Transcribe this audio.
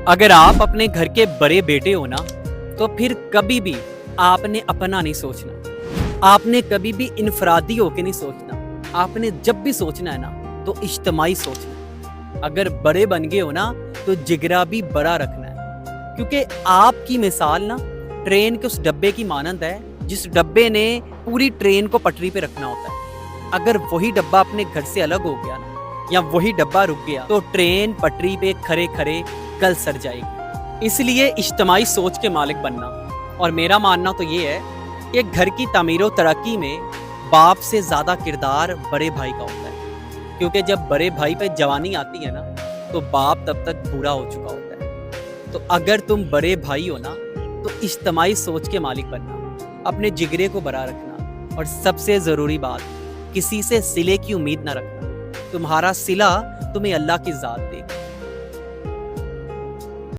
अगर आप अपने घर के बड़े बेटे हो ना, तो फिर कभी भी आपने अपना नहीं सोचना, आपने कभी भी इनफरादी होके नहीं सोचना। आपने जब भी सोचना है ना, तो इज्तिमाई सोचना। अगर बड़े बन गए हो ना, तो जिगरा भी बड़ा रखना है, क्योंकि आपकी मिसाल ना ट्रेन के उस डब्बे की मानंद है जिस डब्बे ने पूरी ट्रेन को पटरी पे रखना होता है। अगर वही डब्बा अपने घर से अलग हो गया ना, या वही डब्बा रुक गया, तो ट्रेन पटरी पे खड़े खड़े कल सर जाएगी। इसलिए इज्तिमाई सोच के मालिक बनना। और मेरा मानना तो ये है कि घर की तामीर व तरक्की में बाप से ज़्यादा किरदार बड़े भाई का होता है, क्योंकि जब बड़े भाई पे जवानी आती है ना, तो बाप तब तक बूढ़ा हो चुका होता है। तो अगर तुम बड़े भाई हो ना, तो इज्तिमाई सोच के मालिक बनना, अपने जिगरे को बड़ा रखना, और सबसे ज़रूरी बात, किसी से सिले की उम्मीद ना रखना। तुम्हारा सिला तुम्हें अल्लाह की ज़ात देगी।